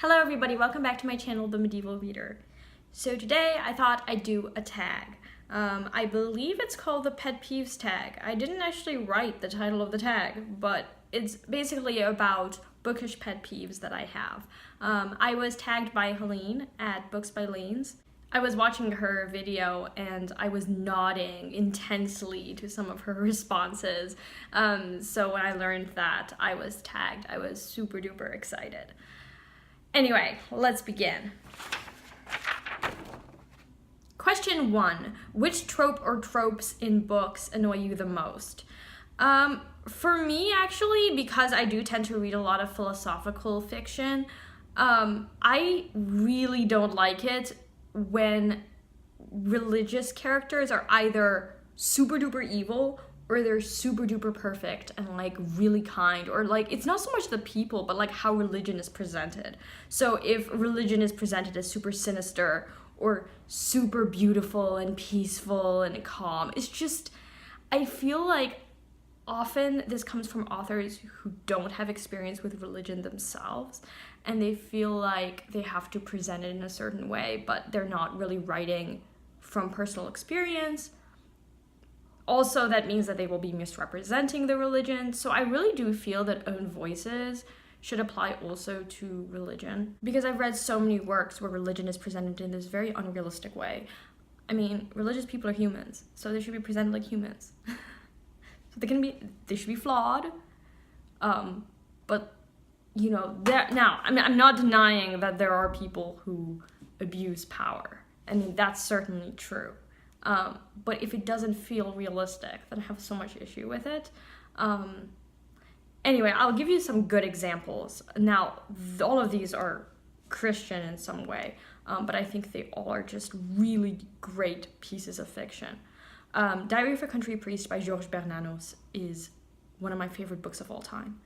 Hello everybody, welcome back to my channel, The Medieval Reader. So today I thought I'd do a tag. I believe it's called the Pet Peeves tag. I didn't actually write the title of the tag, but it's basically about bookish pet peeves that I have. I was tagged by Helene at Books by Lanes. I was watching her video and I was nodding intensely to some of her responses. So when I learned that I was tagged, I was super duper excited. Anyway, let's begin. Question 1. Which trope or tropes in books annoy you the most? For me, actually, because I do tend to read a lot of philosophical fiction, I really don't like it when religious characters are either super duper evil or they're super duper perfect and like really kind, or like it's not so much the people but like how religion is presented. So if religion is presented as super sinister or super beautiful and peaceful and calm, it's just, I feel like often this comes from authors who don't have experience with religion themselves, and they feel like they have to present it in a certain way, but they're not really writing from personal experience. Also, that means that they will be misrepresenting the religion. So I really do feel that own voices should apply also to religion, because I've read so many works where religion is presented in this very unrealistic way. I mean, religious people are humans, so they should be presented like humans. So they should be flawed, but you know, now, I mean, I'm not denying that there are people who abuse power. I mean, that's certainly true. But if it doesn't feel realistic, then I have so much issue with it. Anyway, I'll give you some good examples. Now, all of these are Christian in some way, but I think they all are just really great pieces of fiction. Diary of a Country Priest by Georges Bernanos is one of my favorite books of all time.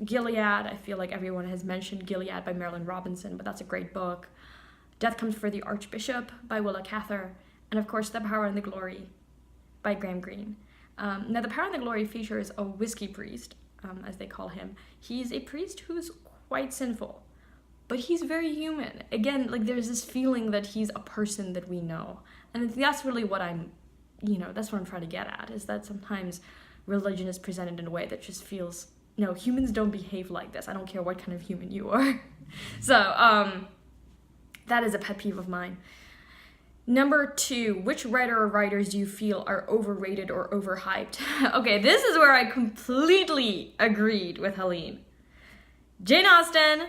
Gilead, I feel like everyone has mentioned Gilead by Marilyn Robinson, but that's a great book. Death Comes for the Archbishop by Willa Cather, and of course The Power and the Glory by Graham Greene. Now, The Power and the Glory features a whiskey priest, as they call him. He's a priest who's quite sinful, but he's very human. Again, like there's this feeling that he's a person that we know, and that's really what that's what I'm trying to get at, is that sometimes religion is presented in a way that just feels, no, humans don't behave like this. I don't care what kind of human you are. So, that is a pet peeve of mine. Number 2, which writer or writers do you feel are overrated or overhyped? Okay, this is where I completely agreed with Helene. Jane Austen,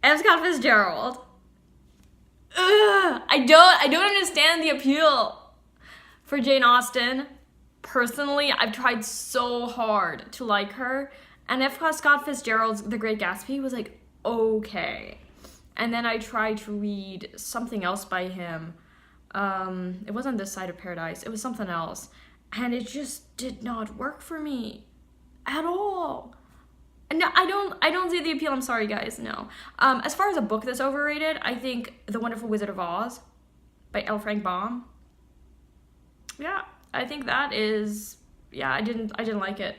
F. Scott Fitzgerald. I don't understand the appeal for Jane Austen. Personally, I've tried so hard to like her, and F. Scott Fitzgerald's The Great Gatsby was like, okay. And then I tried to read something else by him. It wasn't This Side of Paradise. It was something else. And it just did not work for me at all. And I don't see the appeal. I'm sorry, guys. No. As far as a book that's overrated, I think The Wonderful Wizard of Oz by L. Frank Baum. Yeah, I think that is, I didn't like it.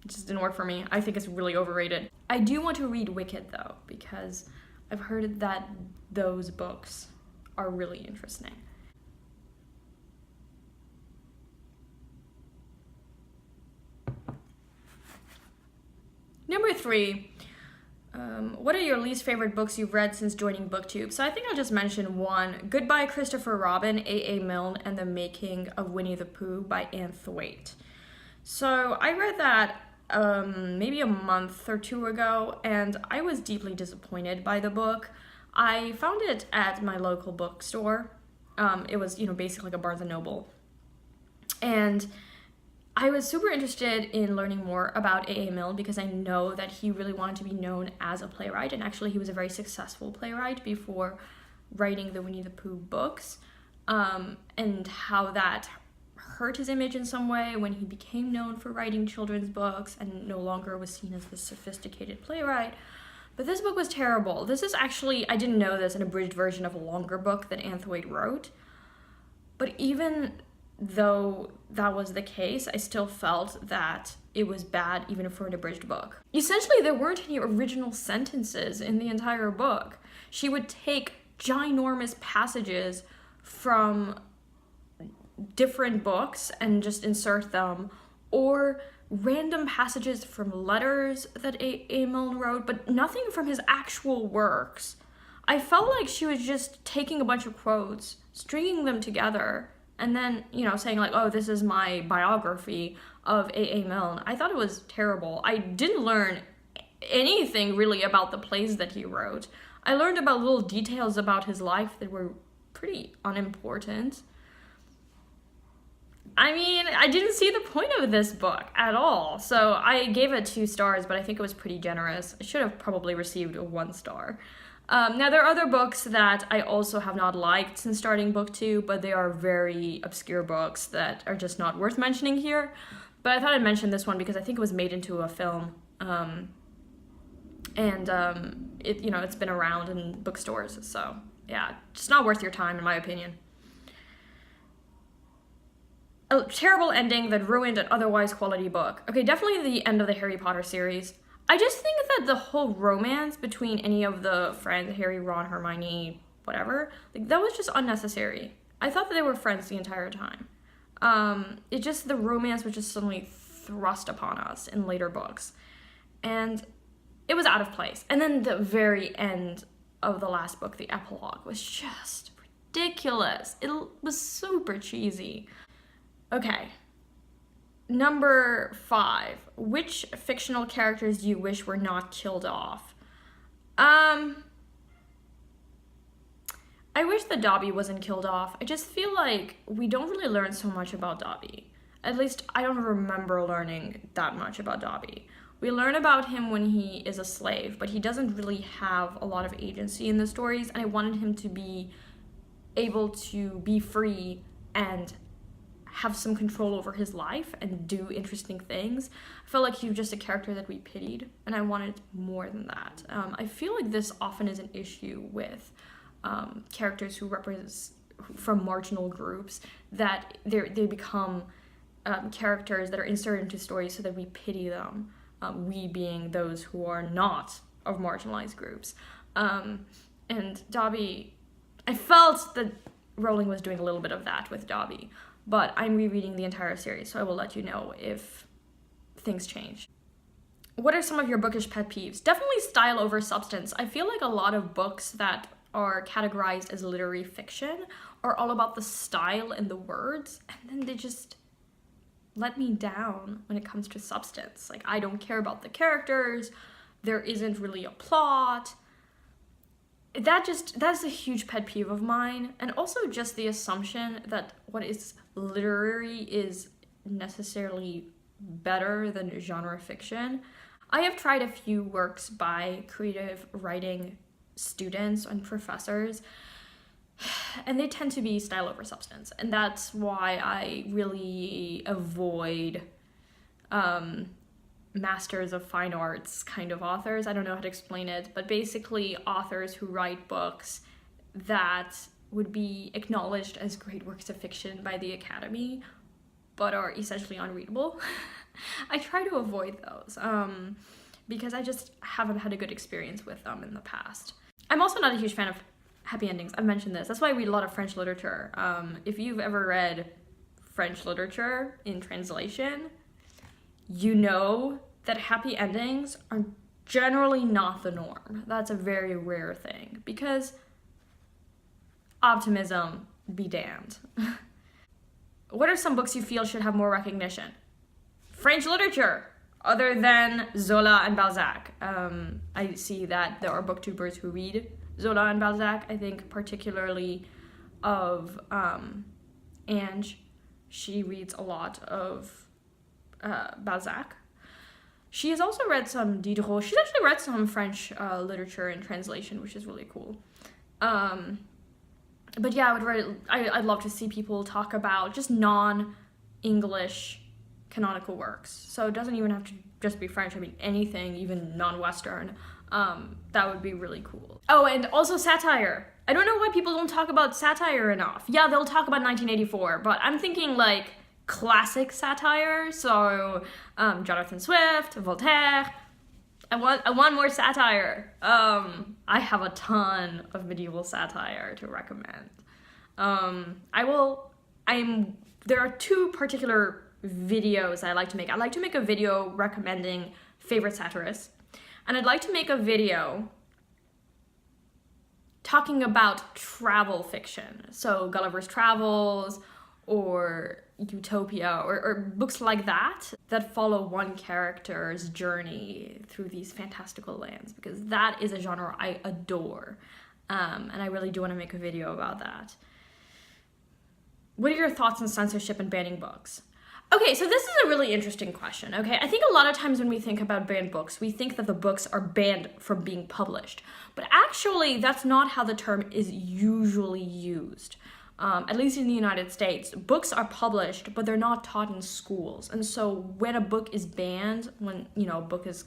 It just didn't work for me. I think it's really overrated. I do want to read Wicked, though, because I've heard that those books are really interesting. Number 3, what are your least favorite books you've read since joining Booktube? So I think I'll just mention one, Goodbye Christopher Robin, A.A. Milne and the Making of Winnie the Pooh by Anne Thwaite. So I read that maybe a month or 2 ago, and I was deeply disappointed by the book. I found it at my local bookstore. It was, basically like a Barnes & Noble. And I was super interested in learning more about A.A. Milne because I know that he really wanted to be known as a playwright, and actually he was a very successful playwright before writing the Winnie the Pooh books, and how that hurt his image in some way when he became known for writing children's books and no longer was seen as this sophisticated playwright. But this book was terrible. This is actually, I didn't know this, an abridged version of a longer book that Anne Thwaite wrote. But even though that was the case, I still felt that it was bad even for an abridged book. Essentially, there weren't any original sentences in the entire book. She would take ginormous passages from different books and just insert them, or random passages from letters that A. Milne wrote, but nothing from his actual works. I felt like she was just taking a bunch of quotes, stringing them together, and then, saying like, oh, this is my biography of A. Milne. I thought it was terrible. I didn't learn anything really about the plays that he wrote. I learned about little details about his life that were pretty unimportant. I mean, I didn't see the point of this book at all. So I gave it 2 stars, but I think it was pretty generous. I should have probably received a 1 star. Now, there are other books that I also have not liked since starting BookTube, but they are very obscure books that are just not worth mentioning here. But I thought I'd mention this one because I think it was made into a film. It's been around in bookstores. So, yeah, just not worth your time, in my opinion. A terrible ending that ruined an otherwise quality book. Okay, definitely the end of the Harry Potter series. I just think that the whole romance between any of the friends, Harry, Ron, Hermione, whatever, that was just unnecessary. I thought that they were friends the entire time. The romance was just suddenly thrust upon us in later books. And it was out of place. And then the very end of the last book, the epilogue, was just ridiculous. It was super cheesy. Okay. Number 5. Which fictional characters do you wish were not killed off? I wish that Dobby wasn't killed off. I just feel like we don't really learn so much about Dobby. At least I don't remember learning that much about Dobby. We learn about him when he is a slave, but he doesn't really have a lot of agency in the stories, and I wanted him to be able to be free and have some control over his life and do interesting things. I felt like he was just a character that we pitied, and I wanted more than that. I feel like this often is an issue with characters who represent from marginal groups, that they become characters that are inserted into stories so that we pity them, we being those who are not of marginalized groups. And Dobby, I felt that Rowling was doing a little bit of that with Dobby. But I'm rereading the entire series, so I will let you know if things change. What are some of your bookish pet peeves? Definitely style over substance. I feel like a lot of books that are categorized as literary fiction are all about the style and the words, and then they just let me down when it comes to substance. Like, I don't care about the characters, there isn't really a plot. That's a huge pet peeve of mine. And also just the assumption that what is literary is necessarily better than genre fiction. I have tried a few works by creative writing students and professors, and they tend to be style over substance. And that's why I really avoid Masters of Fine Arts kind of authors. I don't know how to explain it, but basically authors who write books that would be acknowledged as great works of fiction by the Academy, but are essentially unreadable. I try to avoid those because I just haven't had a good experience with them in the past. I'm also not a huge fan of happy endings. I've mentioned this. That's why I read a lot of French literature. If you've ever read French literature in translation, you know that happy endings are generally not the norm. That's a very rare thing, because optimism be damned. What are some books you feel should have more recognition? French literature, other than Zola and Balzac. I see that there are booktubers who read Zola and Balzac. I think particularly of Ange. She reads a lot of Balzac. She has also read some Diderot. She's actually read some French literature in translation, which is really cool. But yeah, I'd love to see people talk about just non-English canonical works. So it doesn't even have to just be French. I mean, anything, even non-Western. That would be really cool. Oh, and also satire. I don't know why people don't talk about satire enough. Yeah, they'll talk about 1984, but I'm thinking like classic satire. So Jonathan Swift, Voltaire. I want more satire. I have a ton of medieval satire to recommend. There are two particular videos I like to make. I'd like to make a video recommending favorite satirists, and I'd like to make a video talking about travel fiction. So Gulliver's Travels or Utopia or books like that follow one character's journey through these fantastical lands, because that is a genre I adore. And I really do want to make a video about that. What are your thoughts on censorship and banning books? Okay, so this is a really interesting question, okay? I think a lot of times when we think about banned books, we think that the books are banned from being published. But actually, that's not how the term is usually used. At least in the United States, books are published, but they're not taught in schools. And so when a book is banned, when, a book is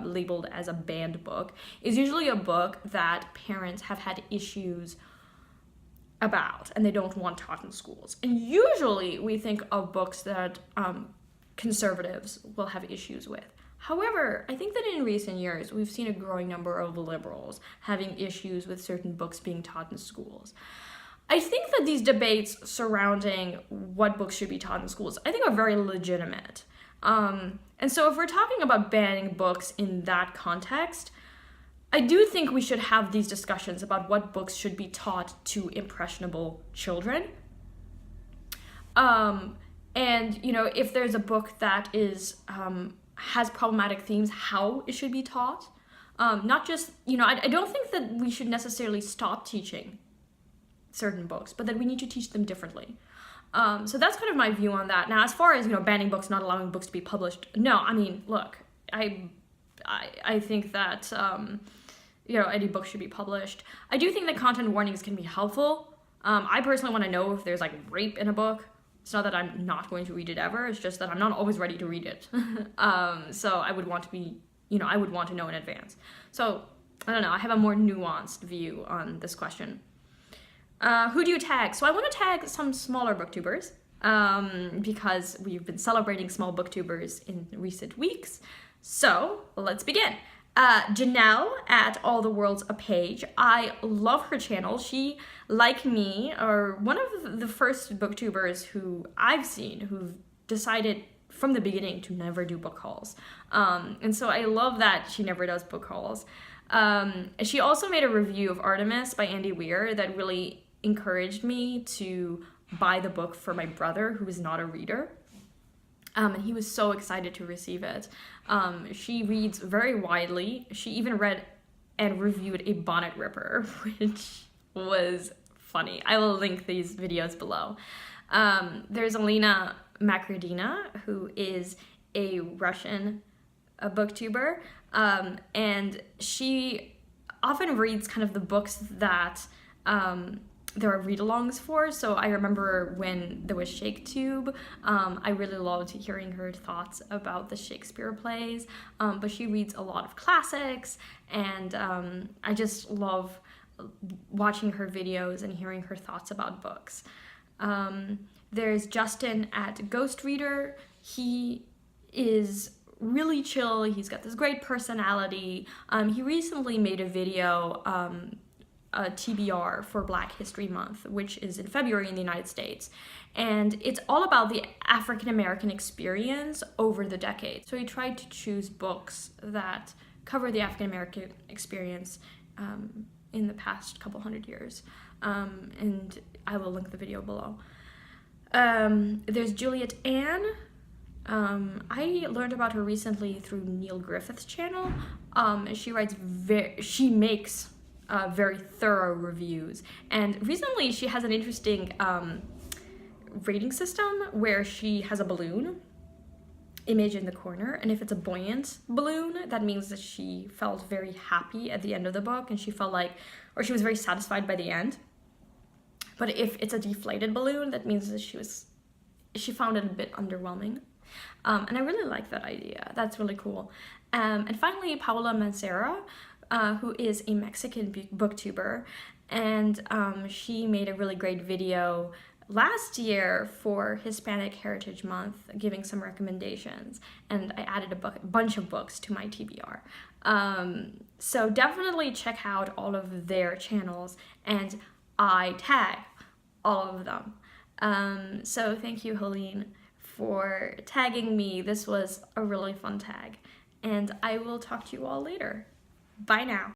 labeled as a banned book, is usually a book that parents have had issues about and they don't want taught in schools. And usually we think of books that conservatives will have issues with. However, I think that in recent years we've seen a growing number of liberals having issues with certain books being taught in schools. I think that these debates surrounding what books should be taught in schools, I think are very legitimate. And so if we're talking about banning books in that context, I do think we should have these discussions about what books should be taught to impressionable children. And, if there's a book that has problematic themes, how it should be taught. Not just, I don't think that we should necessarily stop teaching certain books, but that we need to teach them differently. So that's kind of my view on that. Now, as far as, banning books, not allowing books to be published, no, look, I think that, any book should be published. I do think that content warnings can be helpful. I personally want to know if there's rape in a book. It's not that I'm not going to read it ever. It's just that I'm not always ready to read it. So I would want to be, I would want to know in advance. So I don't know. I have a more nuanced view on this question. Who do you tag? So I want to tag some smaller booktubers because we've been celebrating small booktubers in recent weeks. So let's begin. Janelle at All the World's a Page. I love her channel. She, like me, are one of the first booktubers who I've seen who've decided from the beginning to never do book hauls. And so I love that she never does book hauls. She also made a review of Artemis by Andy Weir that really encouraged me to buy the book for my brother, who is not a reader. And he was so excited to receive it. She reads very widely. She even read and reviewed a bonnet ripper, which was funny. I will link these videos below. There's Alina Makradina, who is a Russian booktuber, and she often reads kind of the books that there are read-alongs for. So I remember when there was ShakeTube, I really loved hearing her thoughts about the Shakespeare plays, but she reads a lot of classics, and I just love watching her videos and hearing her thoughts about books. There's Justin at Ghost Reader. He is really chill. He's got this great personality. He recently made a video, a TBR for Black History Month, which is in February in the United States. And it's all about the African American experience over the decades. So he tried to choose books that cover the African American experience in the past couple hundred years. And I will link the video below. There's Juliet Ann. I learned about her recently through Neil Griffith's channel. She makes very thorough reviews, and recently she has an interesting rating system where she has a balloon image in the corner, and if it's a buoyant balloon, that means that she felt very happy at the end of the book, and she felt like, or she was very satisfied by the end. But if it's a deflated balloon, that means that she found it a bit underwhelming. And I really like that idea. That's really cool. And finally, Paula Mancera, who is a Mexican booktuber, and she made a really great video last year for Hispanic Heritage Month, giving some recommendations, and I added a bunch of books to my TBR. So definitely check out all of their channels, and I tag all of them. So thank you, Helene, for tagging me. This was a really fun tag, and I will talk to you all later. Bye now.